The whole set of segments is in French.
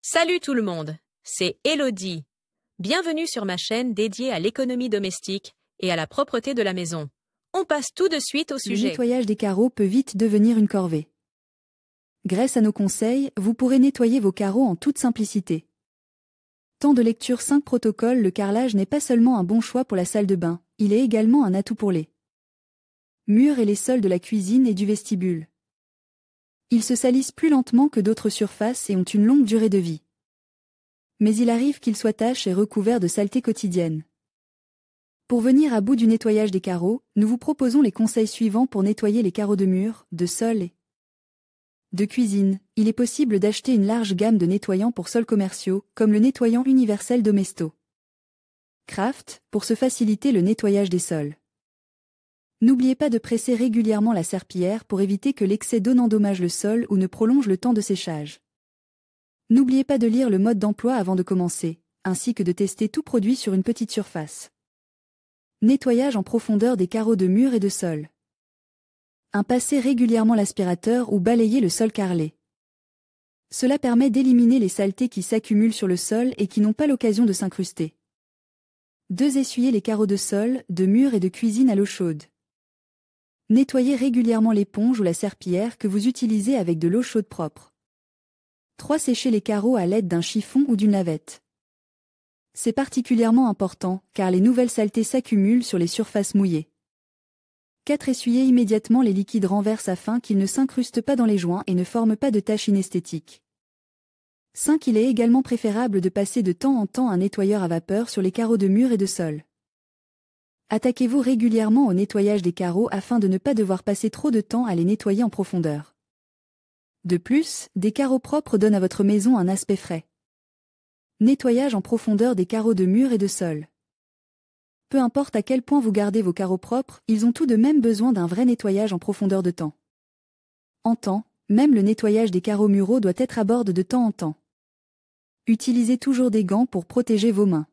Salut tout le monde, c'est Elodie. Bienvenue sur ma chaîne dédiée à l'économie domestique et à la propreté de la maison. On passe tout de suite au Le sujet. nettoyage des carreaux peut vite devenir une corvée. Grâce à nos conseils, vous pourrez nettoyer vos carreaux en toute simplicité. Temps de lecture 5 protocoles. Le carrelage n'est pas seulement un bon choix pour la salle de bain, il est également un atout pour les murs et les sols de la cuisine et du vestibule. Ils se salissent plus lentement que d'autres surfaces et ont une longue durée de vie. Mais il arrive qu'ils soient tachés et recouverts de saleté quotidienne. Pour venir à bout du nettoyage des carreaux, nous vous proposons les conseils suivants pour nettoyer les carreaux de mur, de sol et de cuisine. Il est possible d'acheter une large gamme de nettoyants pour sols commerciaux, comme le nettoyant universel Domesto Craft, pour se faciliter le nettoyage des sols. N'oubliez pas de presser régulièrement la serpillière pour éviter que l'excès d'eau n'endommage le sol ou ne prolonge le temps de séchage. N'oubliez pas de lire le mode d'emploi avant de commencer, ainsi que de tester tout produit sur une petite surface. Nettoyage en profondeur des carreaux de mur et de sol. Passez régulièrement l'aspirateur ou balayez le sol carrelé. Cela permet d'éliminer les saletés qui s'accumulent sur le sol et qui n'ont pas l'occasion de s'incruster. 2. Essuyez les carreaux de sol, de mur et de cuisine à l'eau chaude. Nettoyez régulièrement l'éponge ou la serpillière que vous utilisez avec de l'eau chaude propre. 3. Séchez les carreaux à l'aide d'un chiffon ou d'une lavette. C'est particulièrement important, car les nouvelles saletés s'accumulent sur les surfaces mouillées. 4. Essuyez immédiatement les liquides renverse afin qu'ils ne s'incrustent pas dans les joints et ne forment pas de taches inesthétiques. 5. Il est également préférable de passer de temps en temps un nettoyeur à vapeur sur les carreaux de mur et de sol. Attaquez-vous régulièrement au nettoyage des carreaux afin de ne pas devoir passer trop de temps à les nettoyer en profondeur. De plus, des carreaux propres donnent à votre maison un aspect frais. Nettoyage en profondeur des carreaux de mur et de sol. Peu importe à quel point vous gardez vos carreaux propres, ils ont tout de même besoin d'un vrai nettoyage en profondeur de temps. Même le nettoyage des carreaux muraux doit être abordé de temps en temps. Utilisez toujours des gants pour protéger vos mains.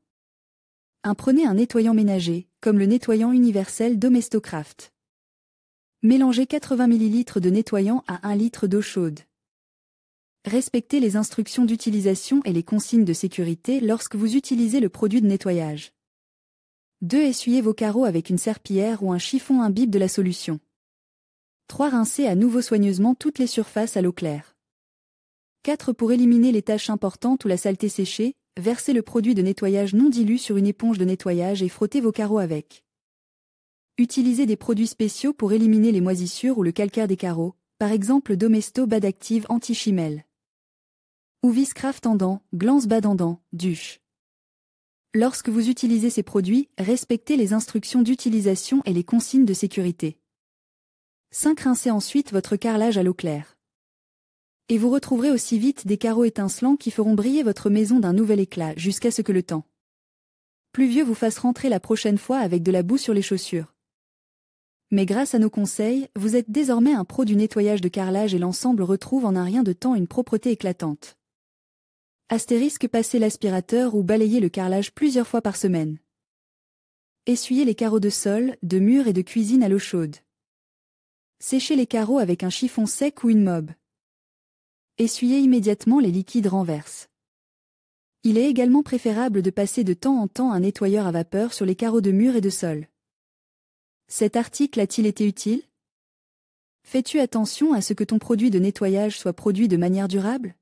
Prenez un nettoyant ménager, comme le nettoyant universel Domesto Craft. Mélangez 80 ml de nettoyant à 1 litre d'eau chaude. Respectez les instructions d'utilisation et les consignes de sécurité lorsque vous utilisez le produit de nettoyage. 2. Essuyez vos carreaux avec une serpillière ou un chiffon imbibe de la solution. 3. Rincez à nouveau soigneusement toutes les surfaces à l'eau claire. 4. Pour éliminer les taches importantes ou la saleté séchée, versez le produit de nettoyage non dilu sur une éponge de nettoyage et frottez vos carreaux avec. Utilisez des produits spéciaux pour éliminer les moisissures ou le calcaire des carreaux, par exemple Domesto Bad Active Anti-Chimel. Ou Viscraft en dents, Glance Bad en dents, Duche. Lorsque vous utilisez ces produits, respectez les instructions d'utilisation et les consignes de sécurité. 5. Rincez ensuite votre carrelage à l'eau claire. Et vous retrouverez aussi vite des carreaux étincelants qui feront briller votre maison d'un nouvel éclat jusqu'à ce que le temps pluvieux vous fasse rentrer la prochaine fois avec de la boue sur les chaussures. Mais grâce à nos conseils, vous êtes désormais un pro du nettoyage de carrelage et l'ensemble retrouve en un rien de temps une propreté éclatante. Passez l'aspirateur ou balayez le carrelage plusieurs fois par semaine. Essuyez les carreaux de sol, de mur et de cuisine à l'eau chaude. Séchez les carreaux avec un chiffon sec ou une mob. Essuyez immédiatement les liquides renverse. Il est également préférable de passer de temps en temps un nettoyeur à vapeur sur les carreaux de mur et de sol. Cet article a-t-il été utile? Fais-tu attention à ce que ton produit de nettoyage soit produit de manière durable?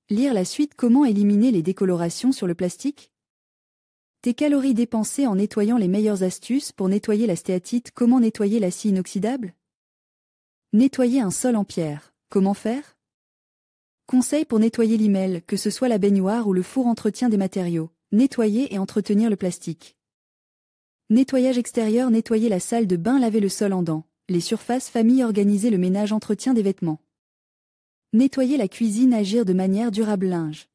Lire la suite. Comment éliminer les décolorations sur le plastique? Tes calories dépensées en nettoyant. Les meilleures astuces pour nettoyer la stéatite. Comment nettoyer l'acier inoxydable? Nettoyer un sol en pierre. Comment faire? Conseils pour nettoyer l'email, que ce soit la baignoire ou le four. Entretien des matériaux. Nettoyer et entretenir le plastique. Nettoyage extérieur. Nettoyer la salle de bain. Laver le sol en dents. Les surfaces. Famille. Organiser le ménage. Entretien des vêtements. Nettoyer la cuisine. Agir de manière durable. Linge.